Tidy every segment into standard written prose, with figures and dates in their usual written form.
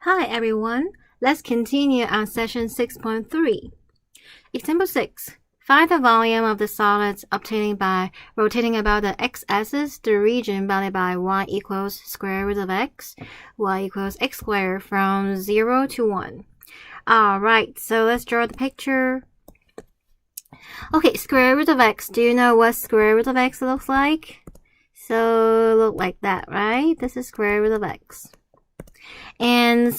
Hi everyone, let's continue on session 6.3. Example 6. Find the volume of the solids obtaining by rotating about the x-axis the region bounded by y equals square root of x, y equals x squared from 0 to 1. Alright, so let's draw the picture. Okay, square root of x. Do you know what square root of x looks like? So look like that, right? This is square root of x. And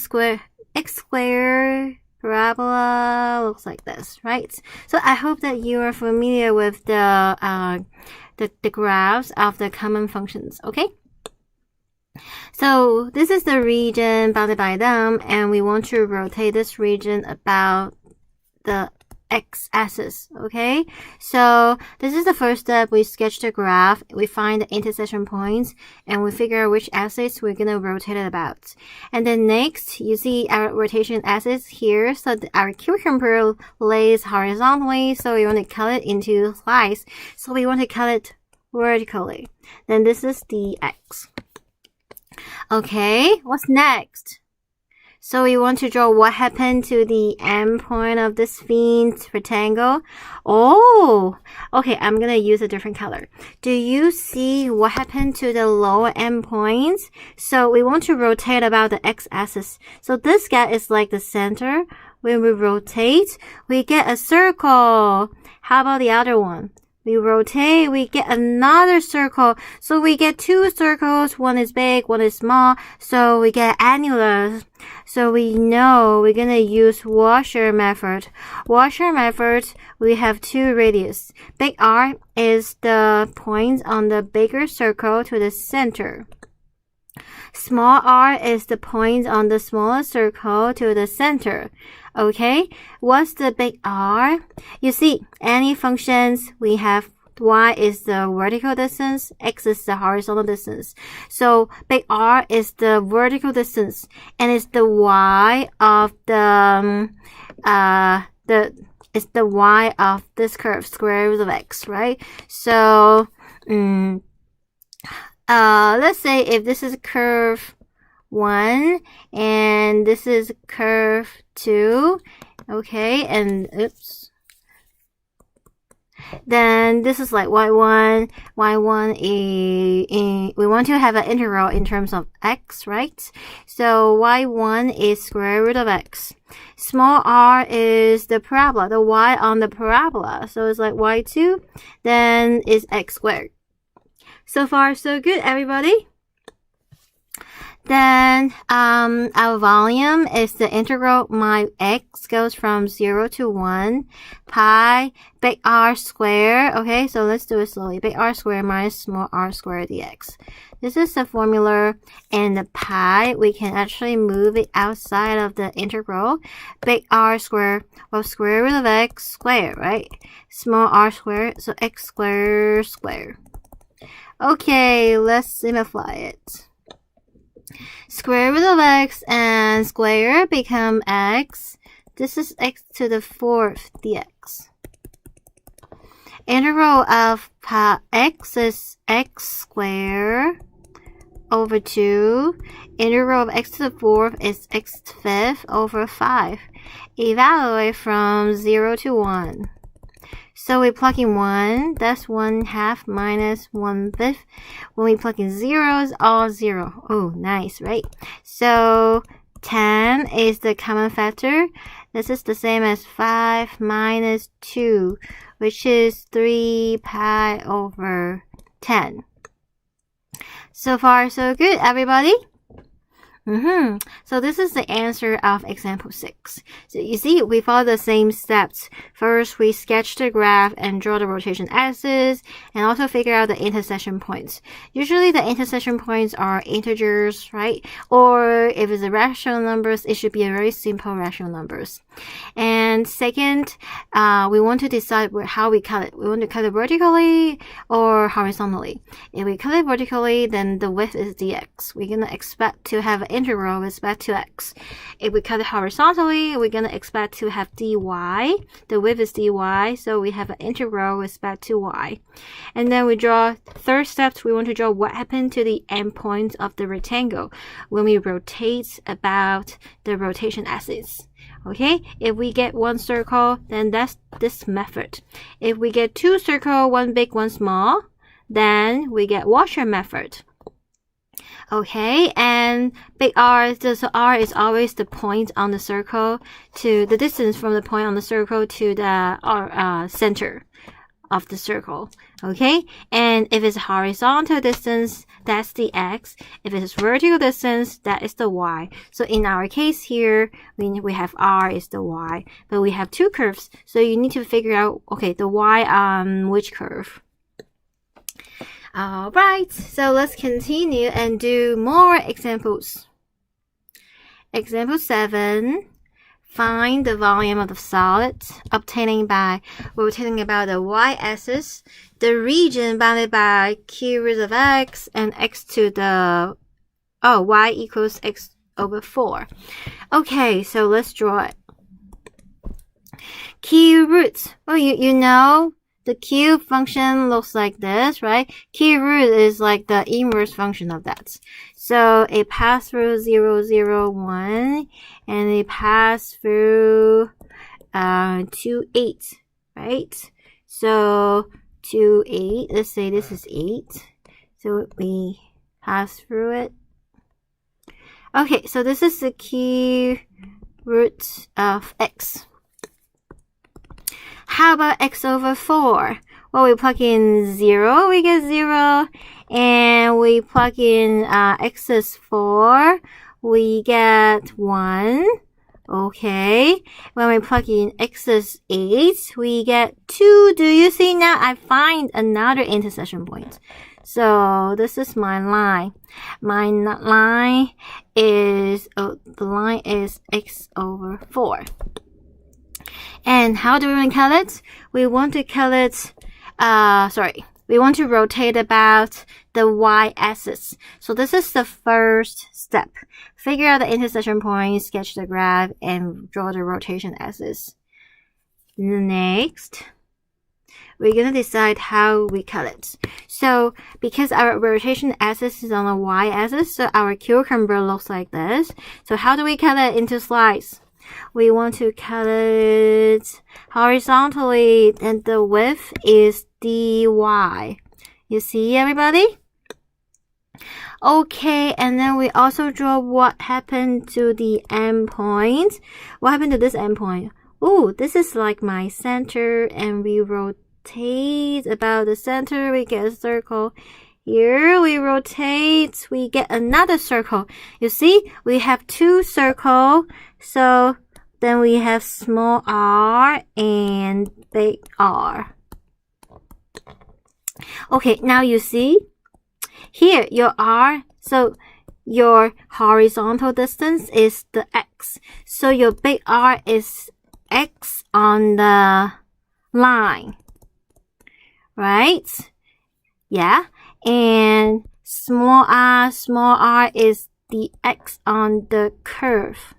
x squared parabola looks like this, right? So I hope that you are familiar with the graphs of the common functions, okay? So this is the region bounded by them, and we want to rotate this region about the x-axis, okay? So this is the first step. We sketch the graph, we find the intersection points, and we figure out which axis we're gonna rotate it about. And then next, you see our rotation axis here. So our cucumber lays horizontally, so we want to cut it into slices. So we want to cut it vertically. Then this is the x. Okay, what's next? So we want to draw what happened to the end point of this faint rectangle. Oh, okay, I'm going to use a different color. Do you see what happened to the lower end points? So we want to rotate about the x-axis. So this guy is like the center. When we rotate, we get a circle. How about the other one? We rotate, we get another circle. So we get two circles. One is big, one is small. So we get annular. So we know we're going to use washer method. Washer method, we have two radius. Big R is the points on the bigger circle to the center. Small r is the points on the smaller circle to the center. Okay, what's the big R? You see, any functions we have, y is the vertical distance, x is the horizontal distance. So big R is the vertical distance, and it's the y of it's the y of this curve, square root of x, right? So let's say if this is curve 1 and this is curve 2, okay, and oops, then this is like y1 we want to have an integral in terms of x, right? So y1 is square root of x. Small r is the parabola, the y on the parabola, so it's like y2, then is x squared. So far so good, everybody. Then our volume is the integral. My x goes from 0 to 1 pi big R squared. Okay, so let's do it slowly. Big R squared minus small r squared dx. This is the formula, and the pi, we can actually move it outside of the integral. Big R squared, well, square root of x squared, right? Small r squared, so x squared squared. Okay, let's simplify it. Square root of x and square become x. This is x to the 4th dx. Integral of x is x squared over 2. Integral of x to the 4th is x to the 5th over 5. Evaluate from 0 to 1. So we plug in 1, that's 1/2 minus 1/5. When we plug in zeros, all 0. Oh, nice, right? So 10 is the common factor. This is the same as 5 minus 2, which is 3 pi over 10. So far, so good, everybody. So this is the answer of example 6. So you see, we follow the same steps. First, we sketch the graph and draw the rotation axis, and also figure out the intersection points. Usually the intersection points are integers, right? Or if it's a rational numbers, it should be a very simple rational numbers. And second, we want to decide how we cut it. We want to cut it vertically or horizontally. If we cut it vertically, then the width is dx. We're going to expect to have an integral with respect to x. If we cut it horizontally, we're going to expect to have dy. The width is dy, so we have an integral with respect to y. And then we draw third step. We want to draw what happened to the endpoint of the rectangle when we rotate about the rotation axis. Okay, if we get one circle, then that's this method. If we get two circles, one big, one small, then we get washer method. Okay, and big R, so R is always the point on the circle to the distance from the point on the circle to the center of the circle. Okay, and if it's horizontal distance, that's the x. If it's vertical distance, that is the y. So in our case here, we have R is the y, but we have two curves. So you need to figure out, okay, the y on which curve. Alright, so let's continue and do more examples. Example 7. Find the volume of the solid, obtaining by rotating about the y-axis, the region bounded by q root of x and x to the, y equals x over 4. Okay, so let's draw it. Q root, you know, the cube function looks like this, right? Q root is like the inverse function of that. So it passed through 0, 0, 1, and it passed through 2, 8, right? So 2, 8, let's say this is 8. So we pass through it. Okay, so this is the cube root of x. How about x over 4? Well, we plug in 0, we get 0. And we plug in x is 4, we get 1. Okay. When we plug in x is 8, we get 2. Do you see now? I find another intersection point. So this is my line. My line is, the line is x over 4. And how do we want to cut it? We want to cut it, we want to rotate about the y-axis. So this is the first step. Figure out the intersection point, sketch the graph, and draw the rotation axis. Next, we're going to decide how we cut it. So because our rotation axis is on the y-axis, so our cucumber looks like this. So how do we cut it into slices? We want to cut it horizontally, and the width is dy. You see, everybody? Okay, and then we also draw what happened to the endpoint. What happened to this endpoint? Oh, this is like my center, and we rotate about the center, we get a circle. Here we rotate, we get another circle. You see, we have two circles. So then we have small r and big R. Okay, now you see here your R, so your horizontal distance is the x. So your big R is x on the line, right? Yeah, and small r is the x on the curve.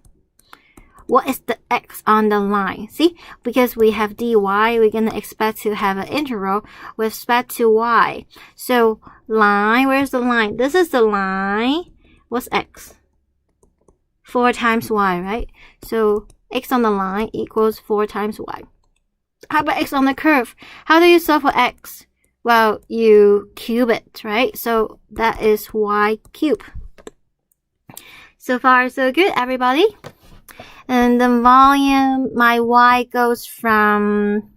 What is the x on the line? See, because we have dy, we're going to expect to have an integral with respect to y. So line, where's the line? This is the line. What's x? 4 times y, right? So x on the line equals 4 times y. How about x on the curve? How do you solve for x? Well, you cube it, right? So that is y cube. So far, so good, everybody. And the volume, my y goes from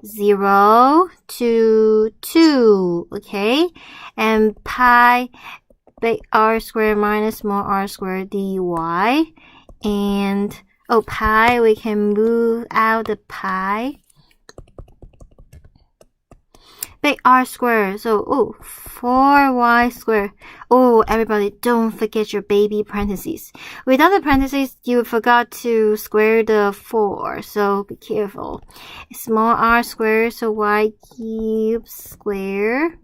0 to 2, okay? And pi big R squared minus small r squared dy. And, pi, we can move out the pi. Big R squared, so, 4y squared. Everybody, don't forget your baby parentheses. Without the parentheses, you forgot to square the 4, so be careful. Small r squared, so y cubed squared.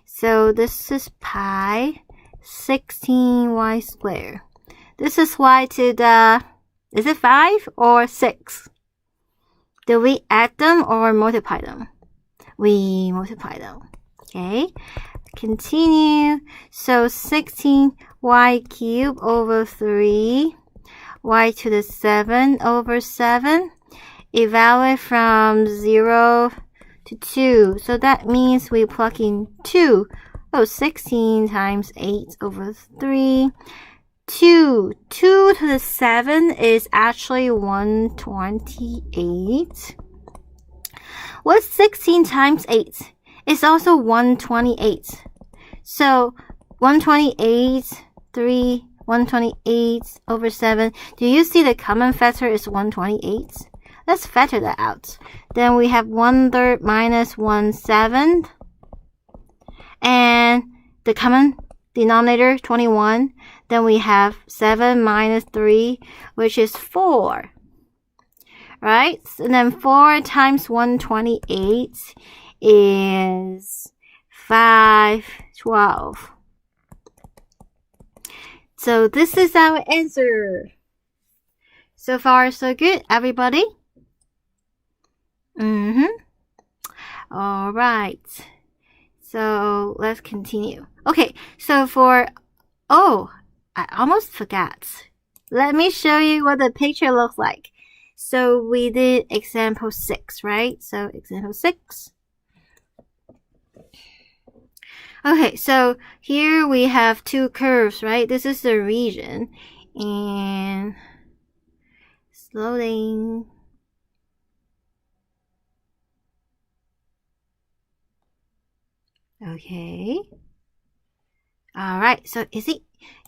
So this is pi 16y squared. This is y to the, is it 5 or 6? Do we add them or multiply them? We multiply them. Okay, continue. So 16y cubed over 3, y to the 7 over 7. Evaluate from 0 to 2. So that means we plug in 2. Oh, 16 times 8 over 3. 2 to the 7 is actually 128. What's 16 times 8? It's also 128. So 128, 3, 128 over 7. Do you see the common factor is 128? Let's factor that out. Then we have 1/3 minus 1/7. And the common denominator, 21. Then we have 7 minus 3, which is 4. Right? And then 4 times 128 is 512. So this is our answer. So far, so good, everybody? All right. So let's continue. Okay, so oh, I almost forgot. Let me show you what the picture looks like. So we did example 6, right? So example 6. Okay, so here we have two curves, right? This is the region. And loading. Okay. Alright, so you see,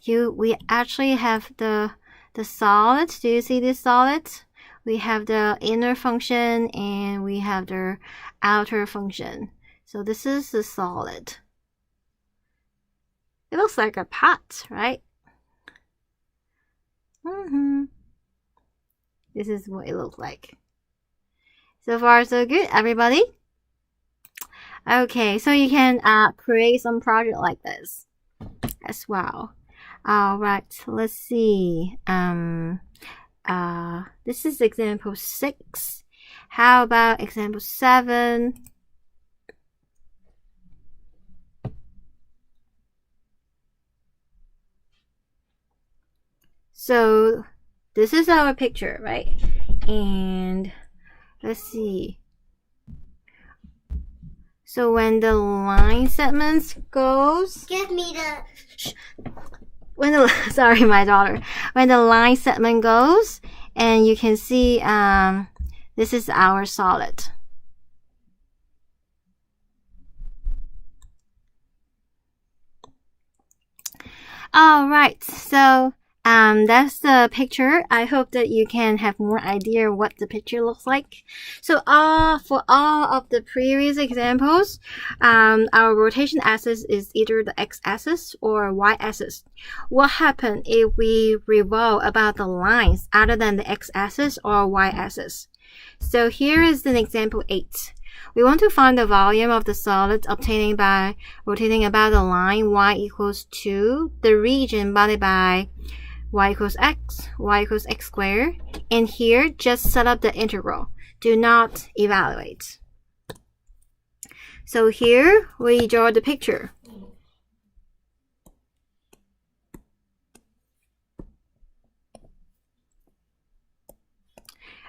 we actually have the solid. Do you see this solid? We have the inner function and we have the outer function. So this is the solid. It looks like a pot, right? This is what it looks like. So far, so good, everybody? Okay, so you can create some project like this as well. Alright, let's see. This is example 6. How about example 7? So this is our picture, right? And let's see. So when the line segments goes, sorry, my daughter. When the line segment goes, and you can see this is our solid. All right, so that's the picture. I hope that you can have more idea what the picture looks like. So for all of the previous examples, our rotation axis is either the x-axis or y-axis. What happens if we revolve about the lines other than the x-axis or y-axis? So here is an example 8. We want to find the volume of the solid obtaining by rotating about the line y equals 2, the region bounded by y equals x squared. And here, just set up the integral. Do not evaluate. So here, we draw the picture.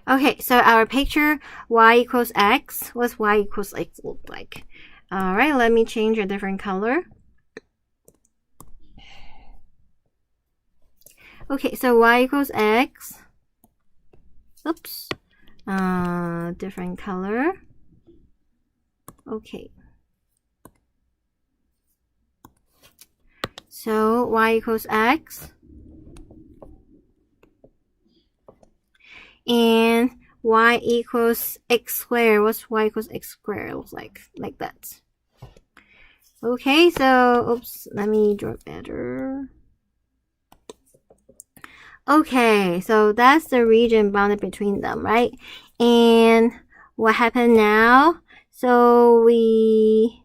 Okay, so our picture y equals x. What's y equals x look like? Alright, let me change a different color. Okay, so y equals x. Oops. Different color. Okay. So y equals x. And y equals x squared. What's y equals x squared looks like that. Okay, so oops, let me draw it better. Okay, so that's the region bounded between them, right? And what happened now? So we,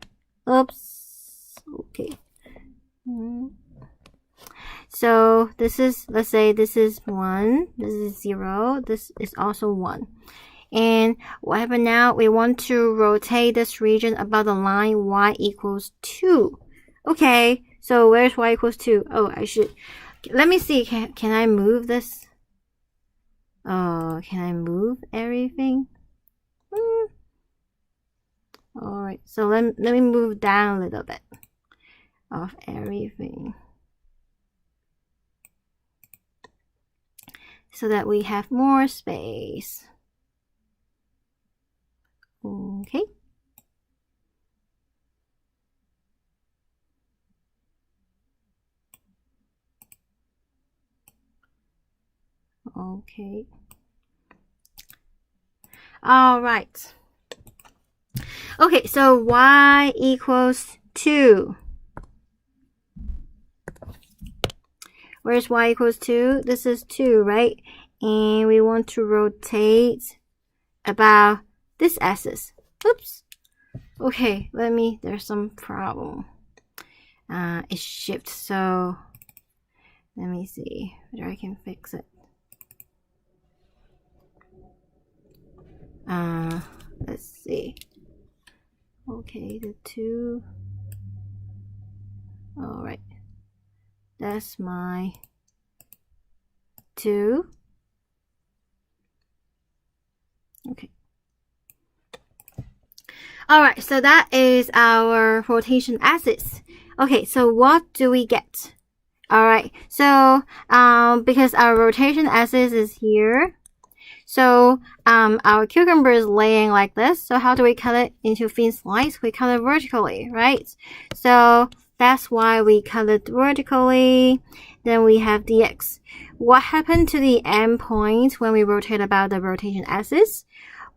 oops, okay. So this is, let's say this is 1, this is 0, this is also 1. And what happened now? We want to rotate this region about the line y equals 2. Okay, so where's y equals 2? Oh, I should, let me see, can I move this? Oh, can I move everything? Alright, so let me move down a little bit of everything, so that we have more space. Okay. Okay. All right. Okay, so y equals 2. Where's y equals 2? This is 2, right? And we want to rotate about this axis. Oops. Okay, there's some problem. It shifts, so let me see whether I can fix it. Let's see. Okay, the 2. All right. That's my 2. Okay. All right, so that is our rotation axis. Okay, so what do we get? All right, so because our rotation axis is here, so our cucumber is laying like this. So how do we cut it into thin slices? We cut it vertically, right? So that's why we cut it vertically. Then we have dx. What happened to the end point when we rotate about the rotation axis?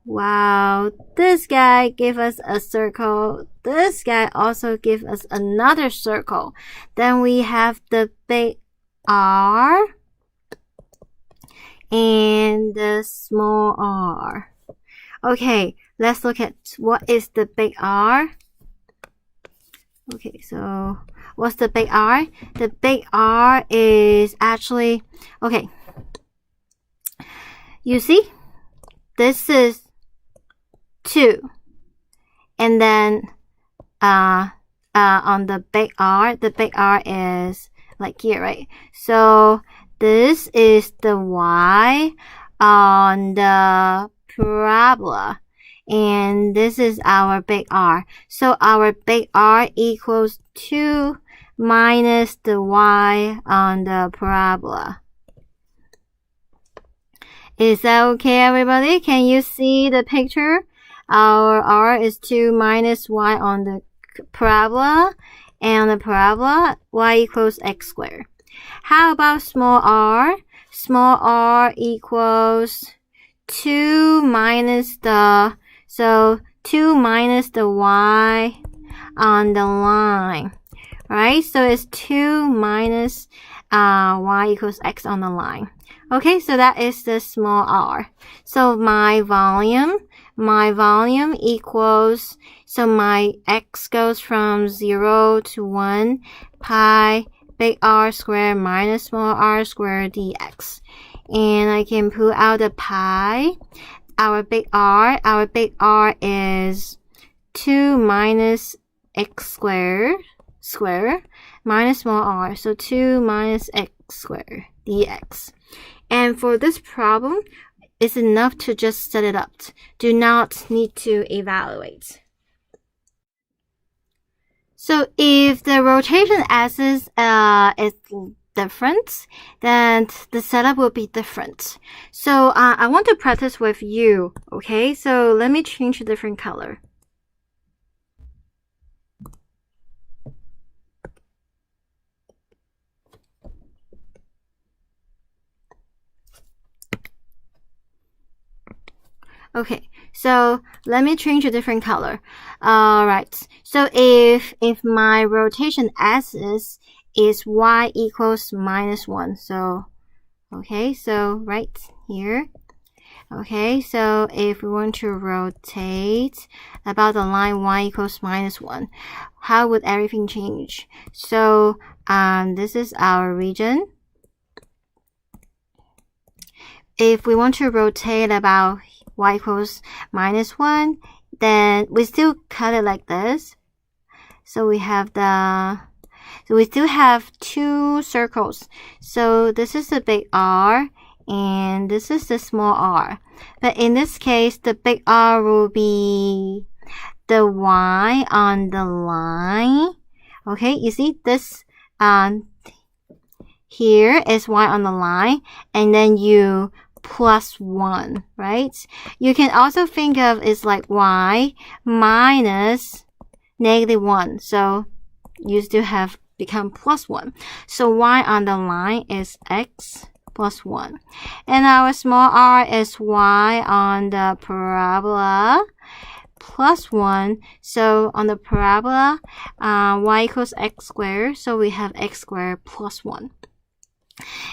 Wow, this guy gave us a circle. This guy also gave us another circle. Then we have the big R and the small r. Okay, let's look at what is the big R. Okay, so what's the big R? The big R is actually, okay, you see, this is 2, and then on the big R is like here, right? So this is the y on the parabola, and this is our big R. So our big R equals 2 minus the y on the parabola. Is that okay, everybody? Can you see the picture? Our R is 2 minus y on the parabola, and the parabola y equals x squared. How about small r? Small r equals 2 minus the, so 2 minus the y on the line, right? So it's 2 minus y equals x on the line. Okay, so that is the small r. So my volume equals, so my x goes from 0 to 1 pi big R squared minus small r squared dx. And I can pull out the pi. Our big R is 2 minus x squared minus small r. So 2 minus x squared dx. And for this problem, it's enough to just set it up. Do not need to evaluate. So if the rotation axis is different, then the setup will be different. So I want to practice with you, okay? So let me change a different color. Okay, so let me change a different color. Alright, so if my rotation axis is y equals minus 1, so okay, so right here, Okay, so if we want to rotate about the line y equals -1, how would everything change? So this is our region. If we want to rotate about y equals -1, then we still cut it like this. So we still have two circles. So this is the big R and this is the small r. But in this case, the big R will be the y on the line. Okay, you see this here is y on the line, and then you +1, right? You can also think of it's like y minus -1. So you still have become +1. So y on the line is x +1. And our small r is y on the parabola +1. So on the parabola, y equals x squared. So we have x squared +1.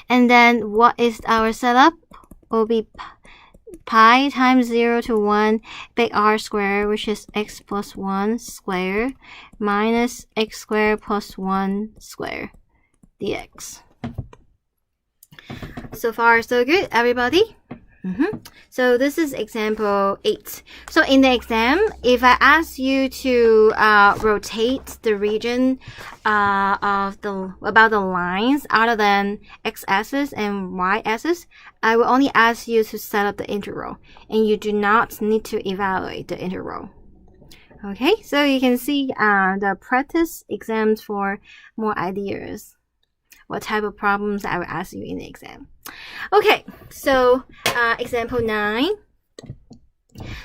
And then what is our setup? Will be pi times 0 to 1 big R squared, which is x +1 squared minus x squared +1 squared dx. So far, so good, everybody? So this is example 8. So in the exam, if I ask you to rotate the region about the lines other than x-axis and y-axis, I will only ask you to set up the integral, and you do not need to evaluate the integral. Okay, so you can see the practice exams for more ideas. What type of problems I will ask you in the exam. Okay, so example 9.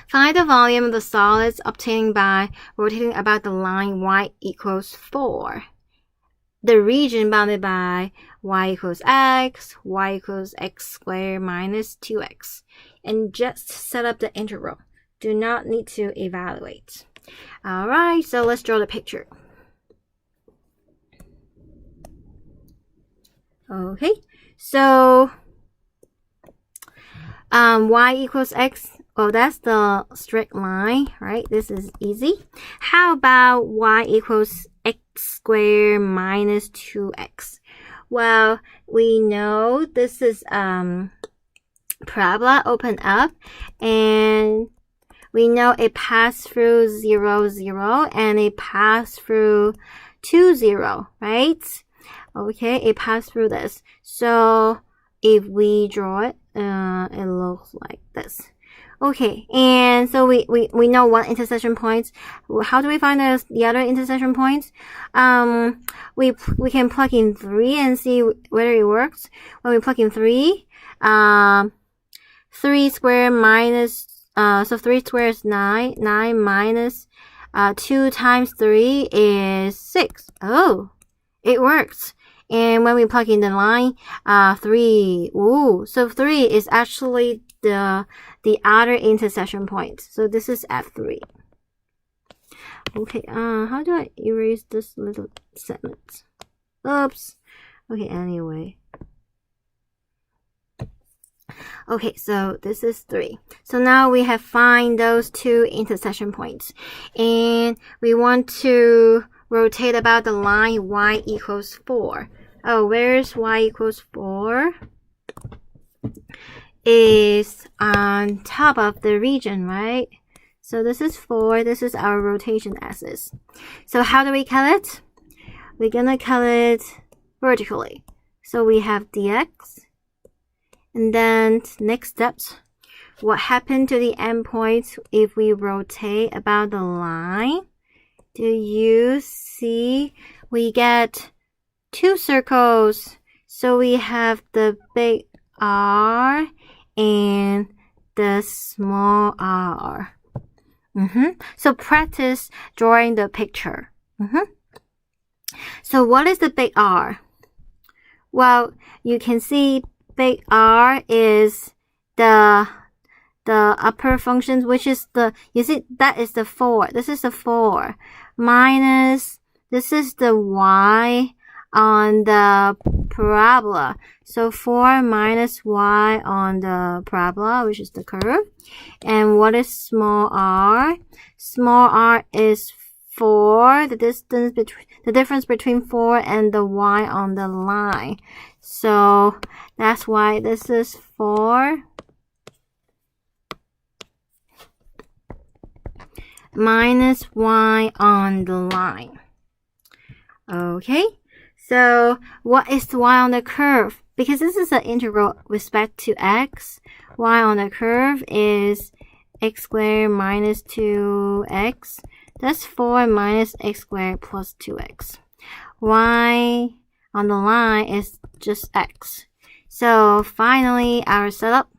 Find the volume of the solids obtained by rotating about the line y equals 4. The region bounded by y equals x, y equals x squared minus 2x. And just set up the integral. Do not need to evaluate. Alright, so let's draw the picture. Okay, so y equals x. Well, that's the straight line, right? This is easy. How about y equals x squared minus 2x? Well, we know this is parabola open up, and we know it passed through 0, 0, and it passed through 2, 0, right? Okay, it passed through this. So if we draw it, it looks like this. Okay, and so we know one intersection point. How do we find the other intersection points? We can plug in 3 and see whether it works. When we plug in 3, 3 squared minus, so 3 squared is 9. 9 minus 2 times 3 is 6. Oh, it works. And when we plug in the line, 3, so 3 is actually the other intersection point. So this is at 3. Okay, how do I erase this little segment? Oops. Okay, anyway. Okay, so this is 3. So now we have find those two intersection points. And we want to rotate about the line y equals 4. Oh, where's y equals 4? Is on top of the region, right? So this is 4. This is our rotation axis. So how do we cut it? We're gonna cut it vertically. So we have dx. And then next steps. What happened to the endpoint if we rotate about the line? Do you see we get 2 circles? So we have the big R and the small r. So practice drawing the picture. So what is the big R? Well, you can see big R is the upper functions, which is you see that is the 4. This is the 4 minus, this is the y on the parabola. So 4 minus y on the parabola, which is the curve. And what is small r? Small r is 4, the difference between 4 and the y on the line. So that's why this is 4 minus y on the line. Okay, so what is the y on the curve? Because this is an integral with respect to x, y on the curve is x squared minus 2x. That's 4 minus x squared plus 2x. Y on the line is just x. So finally, our setup,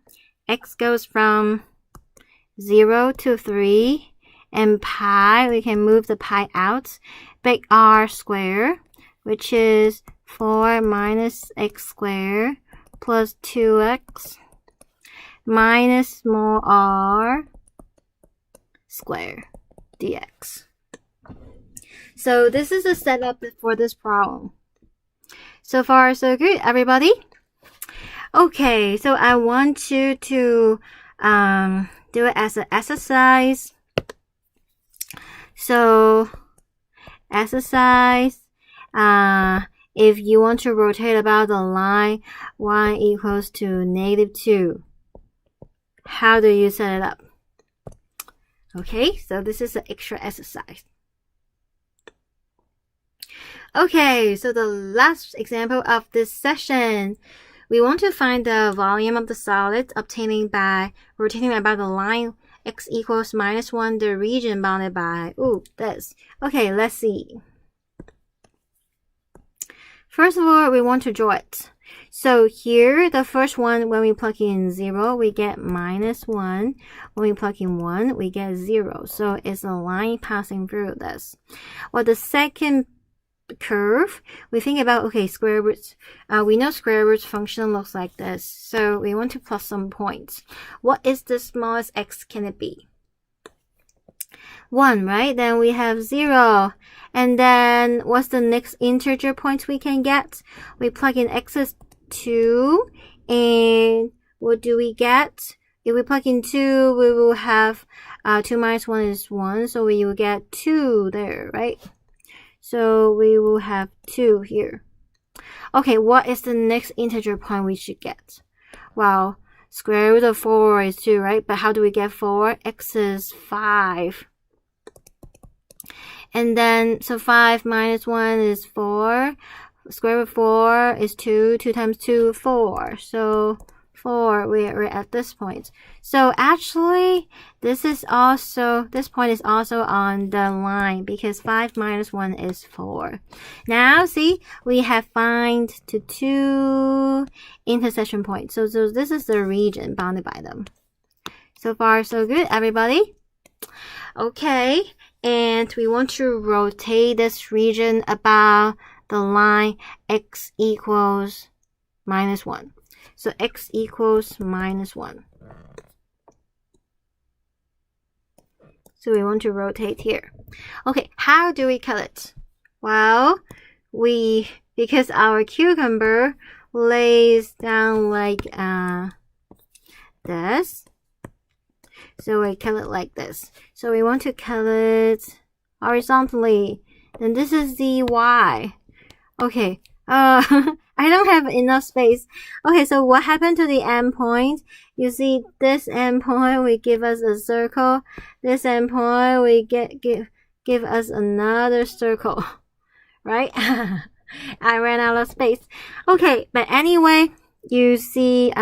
x goes from 0 to 3, and pi, we can move the pi out. Big R squared, which is 4 minus x squared plus 2x minus small r squared dx. So this is a setup for this problem. So far, so good, everybody? Okay, so I want you to do it as an exercise. So, exercise, if you want to rotate about the line y equals to -2, how do you set it up? Okay, so this is an extra exercise. Okay, so the last example of this session, we want to find the volume of the solid obtaining by rotating about the line x equals -1, the region bounded by, this. Okay, let's see. First of all, we want to draw it. So here, the first one, when we plug in 0, we get -1. When we plug in 1, we get 0. So it's a line passing through this. Well, the second curve, we think about, okay, square roots. We know square roots function looks like this. So we want to plot some points. What is the smallest x can it be? 1, right? Then we have 0. And then what's the next integer points we can get? We plug in x is 2. And what do we get? If we plug in 2, we will have 2 minus 1 is 1. So we will get 2 there, right? So we will have 2 here. Okay, what is the next integer point we should get? Well, square root of 4 is 2, right? But how do we get 4? X is 5. And then, so 5 minus 1 is 4. Square root of 4 is 2. 2 times 2, 4. So 4, we're at this point. So actually, this point is also on the line because 5 minus 1 is 4. Now, see, we have find to 2 intersection points. So this is the region bounded by them. So far, so good, everybody? Okay, and we want to rotate this region about the line x equals -1. So x equals -1. So we want to rotate here. Okay, how do we cut it? Well, because our cucumber lays down like this. So we cut it like this. So we want to cut it horizontally. And this is the y. Okay. I don't have enough space. Okay, so what happened to the end point? You see, this end point will give us a circle. This end point will give us another circle. Right? I ran out of space. Okay, but anyway, you see,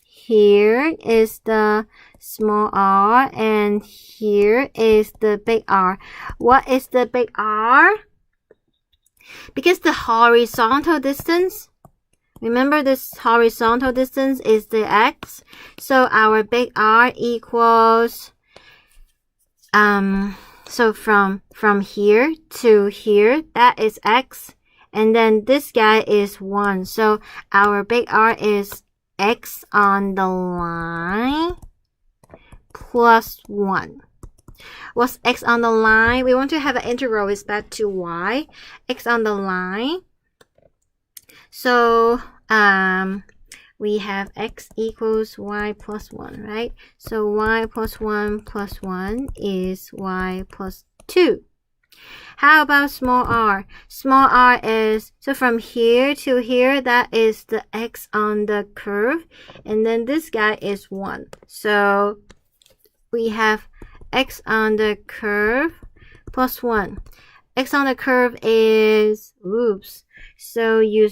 here is the small r, and here is the big R. What is the big R? Because the horizontal distance, remember this horizontal distance is the x. So our big R equals, so from here to here, that is x. And then this guy is 1. So our big R is x on the line plus 1. What's x on the line? We want to have an integral with respect to y. X on the line So we have x equals y plus 1, right? So y plus 1 is y plus 2. How about small r? Small r is, so from here to here, that is the x on the curve. And then this guy is 1. So we have x on the curve plus 1. X on the curve is, so you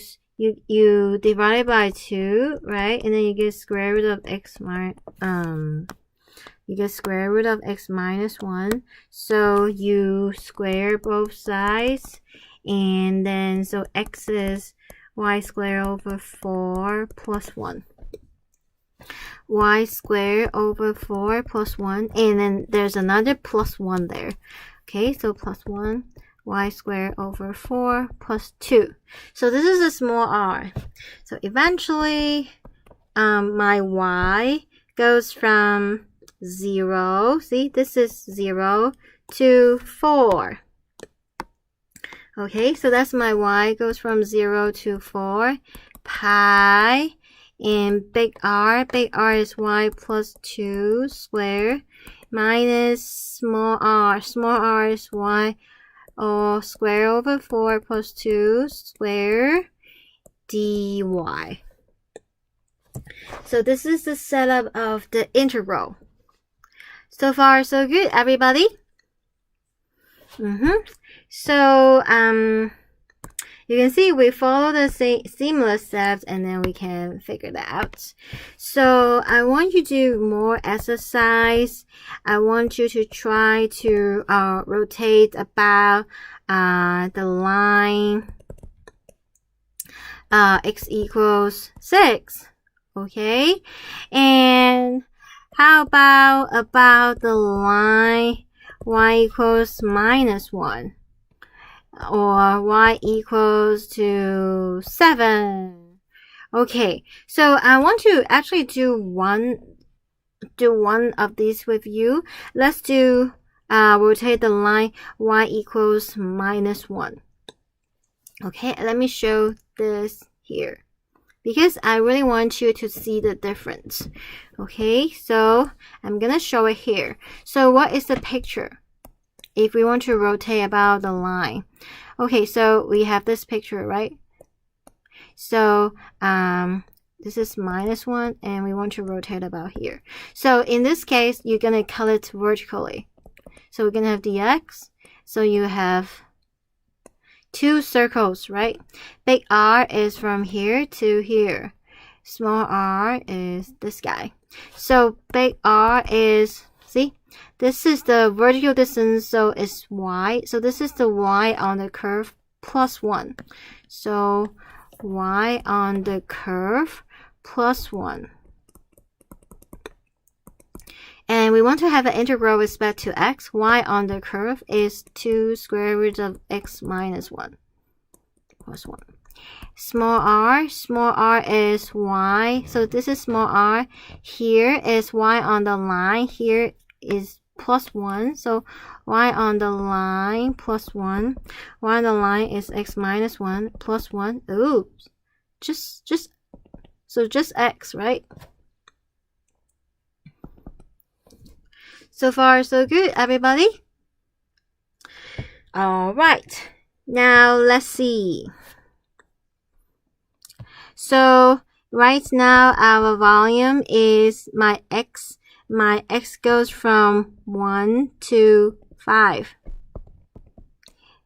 divide it by 2, right? And then you get square root of x minus 1. So you square both sides, and then so x is y squared over 4 plus 1. Y squared over 4 plus 1, and then there's another plus 1 there. Okay, so plus 1, y squared over 4 plus 2. So this is a small r. So eventually, my y goes from 0, see, this is 0 to 4. Okay, so that's my y goes from 0 to 4. Pi, and big R is y plus 2 squared minus small r. Small r is y square over 4 plus 2 square dy. So this is the setup of the integral. So far, so good, everybody. So you can see we follow the seamless steps, and then we can figure that out. So I want you to do more exercise. I want you to try to rotate about the line x equals 6. Okay, and how about the line y equals minus 1? Or y equals to 7. Okay, so I want to actually do one of these with you. Let's do rotate the line y equals minus 1. Okay, let me show this here, because I really want you to see the difference. Okay, so I'm gonna show it here. So what is the picture if we want to rotate about the line? Okay, so we have this picture, right? So this is minus 1, and we want to rotate about here. So in this case, you're gonna cut it vertically. So we're gonna have dx. So you have 2 circles, right? Big R is from here to here. Small r is this guy. So big R is, see, this is the vertical distance, so it's y. So this is the y on the curve plus 1. So y on the curve plus 1. And we want to have an integral with respect to x. Y on the curve is 2 square root of x minus 1 plus 1. Small r is y. So this is small r. Here is y on the line. Here is plus 1. So y on the line plus 1. Y on the line is x minus 1 plus 1. Oops. Just x, right? So far, so good, everybody. All right. Now, let's see. So, right now, our volume is my x. My x goes from 1 to 5.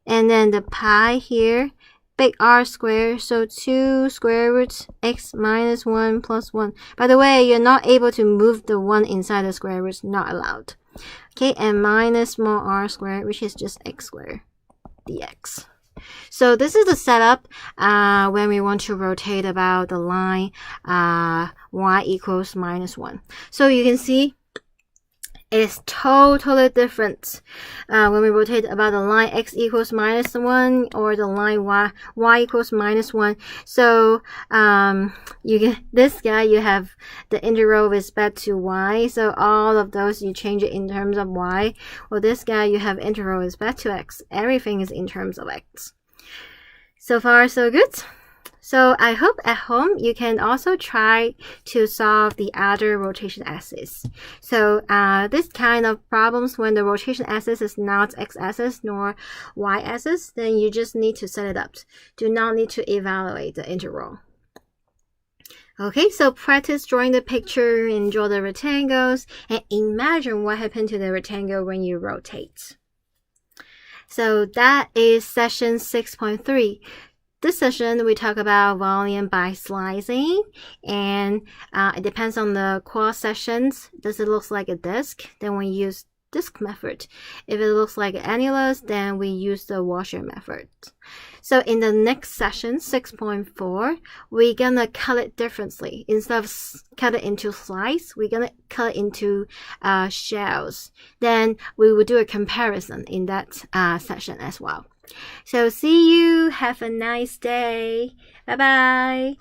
And then the pi here, big R squared, so 2 square roots x minus 1 plus 1. By the way, you're not able to move the 1 inside the square root, not allowed. Okay, and minus small r squared, which is just x squared dx. So this is the setup when we want to rotate about the line y equals minus 1. So you can see it's totally different when we rotate about the line x equals minus 1 or the line y equals minus 1. So you get this guy, you have the integral with respect to y. So all of those you change it in terms of y. Well, this guy you have integral with respect to x. Everything is in terms of x. So far, so good. So I hope at home you can also try to solve the other rotation axis. So this kind of problems when the rotation axis is not x-axis nor y-axis, then you just need to set it up. Do not need to evaluate the integral. Okay, so practice drawing the picture and draw the rectangles and imagine what happened to the rectangle when you rotate. So that is session 6.3. This session, we talk about volume by slicing, and it depends on the cross sections. Does it look like a disc? Then we use disc method. If it looks like annulus, then we use the washer method. So in the next session, 6.4, we're gonna cut it differently. Instead of cut it into slice, we're gonna cut it into shells. Then we will do a comparison in that session as well. So see you. Have a nice day. Bye bye.